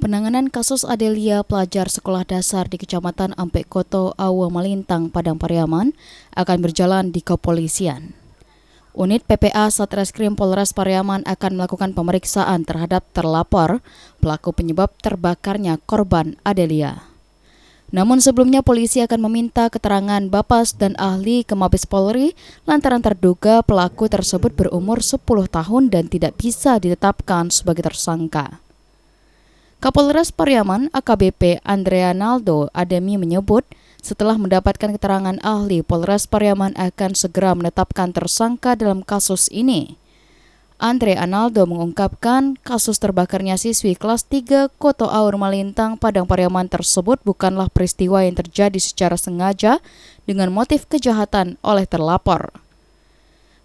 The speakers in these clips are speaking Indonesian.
Penanganan kasus Adelia, pelajar sekolah dasar di Kecamatan Ampekkoto, Awa Malintang, Padang Pariaman, akan berjalan di kepolisian. Unit PPA Satreskrim Polres Pariaman akan melakukan pemeriksaan terhadap terlapor pelaku penyebab terbakarnya korban Adelia. Namun sebelumnya polisi akan meminta keterangan Bapas dan ahli ke Mabes Polri lantaran terduga pelaku tersebut berumur 10 tahun dan tidak bisa ditetapkan sebagai tersangka. Kapolres Pariaman AKBP Andrea Naldo Ademi menyebut setelah mendapatkan keterangan ahli, Polres Pariaman akan segera menetapkan tersangka dalam kasus ini. Andre Analdo mengungkapkan kasus terbakarnya siswi kelas 3 Koto Aur Malintang, Padang Pariaman tersebut bukanlah peristiwa yang terjadi secara sengaja dengan motif kejahatan oleh terlapor.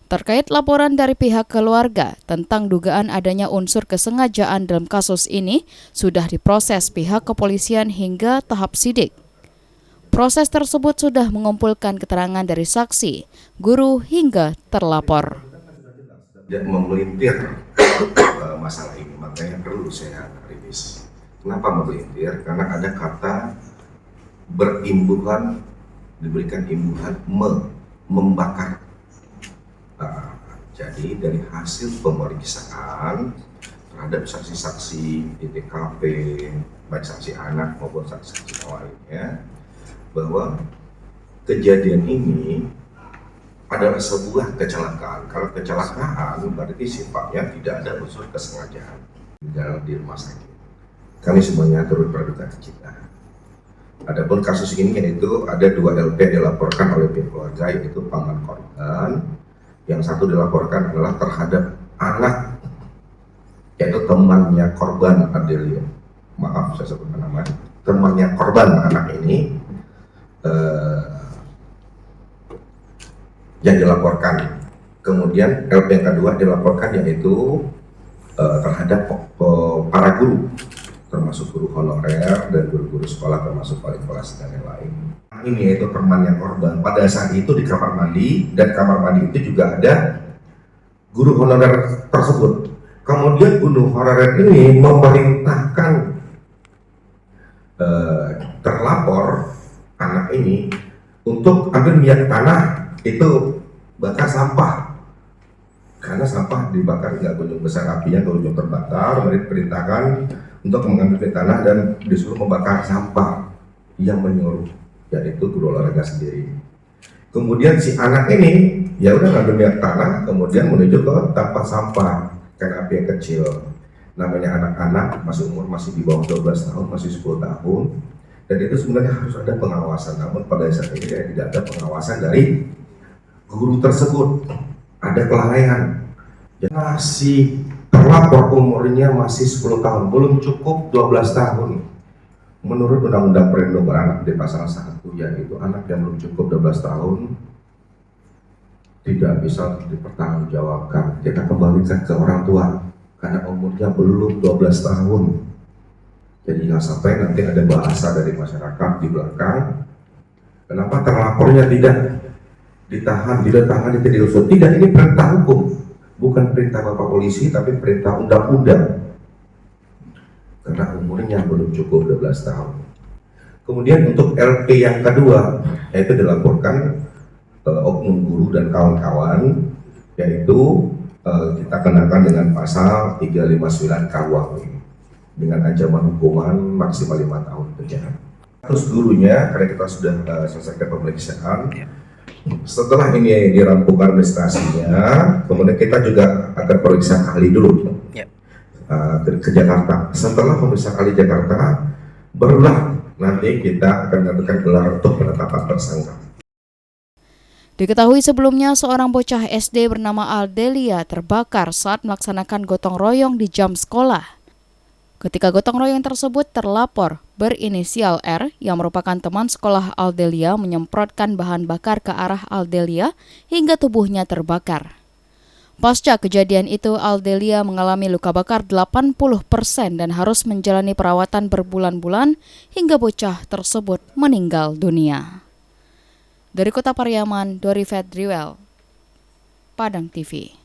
Terkait laporan dari pihak keluarga tentang dugaan adanya unsur kesengajaan dalam kasus ini, sudah diproses pihak kepolisian hingga tahap sidik. Proses tersebut sudah mengumpulkan keterangan dari saksi, guru, hingga terlapor. Tidak memelintir masalah ini, makanya perlu saya kritis. Kenapa memelintir? Karena ada kata berimbuhan, diberikan imbuhan membakar. Jadi dari hasil pemeriksaan terhadap saksi-saksi di TKP, baik saksi anak maupun saksi-saksi lainnya, bahwa kejadian ini adalah sebuah kecelakaan. Kalau kecelakaan berarti sifatnya tidak ada unsur kesengajaan di rumah sakit. Kami semuanya turut berduka cita. Adapun kasus ini yaitu ada 2 LP dilaporkan oleh pihak keluarga, yaitu paman korban. Yang satu dilaporkan adalah terhadap anak, yaitu temannya korban Adelia. Maaf saya sebutkan nama. Temannya korban anak ini yang dilaporkan. Kemudian LP yang kedua dilaporkan yaitu terhadap para guru, termasuk guru honorer dan guru-guru sekolah, termasuk wali kelas dan lain-lain. Ini yaitu temannya korban. Pada saat itu di kamar mandi, dan kamar mandi itu juga ada guru honorer tersebut. Kemudian guru honorer ini memerintahkan terlapor anak ini untuk ambil minyak tanah itu bakar sampah, karena sampah dibakar nggak kunjung besar apinya, kunjung terbakar. Mereka perintahkan untuk mengambil minyak tanah dan disuruh membakar sampah. Yang menyuruh yaitu guru olahraga sendiri. Kemudian si anak ini ya udah ngambil minyak tanah, kemudian menuju ke tempat sampah karena api yang kecil. Namanya anak-anak masih umur masih di bawah 12 tahun, masih 10 tahun. Dan itu sebenarnya harus ada pengawasan, namun pada saat ini tidak ada pengawasan dari guru tersebut. Ada kelalaian. Masih terlapor umurnya masih 10 tahun, belum cukup 12 tahun. Menurut Undang-Undang Perlindungan Anak di pasal 1, yaitu anak yang belum cukup 12 tahun tidak bisa dipertanggungjawabkan. Kita kembalikan ke orang tua karena umurnya belum 12 tahun. Jadi jangan sampai nanti ada bahasa dari masyarakat di belakang, kenapa terlapornya tidak ditahan, tidak tangani, tidak diusut. Tidak, ini perintah hukum, bukan perintah Bapak Polisi, tapi perintah undang-undang. Karena umurnya belum cukup 12 tahun. Kemudian untuk LP yang kedua, yaitu dilaporkan oknum guru dan kawan-kawan, yaitu kita kenakan dengan pasal 359 KUHP dengan ancaman hukuman maksimal 5 tahun penjara. Terus gurunya, karena kita sudah selesaikan pemeriksaan, setelah ini dirampungkan administrasinya, kemudian kita juga akan periksa ahli dulu ke Jakarta. Setelah pemeriksaan ahli Jakarta, barulah nanti kita akan melakukan gelar untuk penetapan tersangka. Diketahui sebelumnya seorang bocah SD bernama Adelia terbakar saat melaksanakan gotong royong di jam sekolah. Ketika gotong royong tersebut, terlapor berinisial R yang merupakan teman sekolah Adelia menyemprotkan bahan bakar ke arah Adelia hingga tubuhnya terbakar. Pasca kejadian itu, Adelia mengalami luka bakar 80% dan harus menjalani perawatan berbulan-bulan hingga bocah tersebut meninggal dunia. Dari Kota Pariaman, Dori Fedriwel, Padang TV.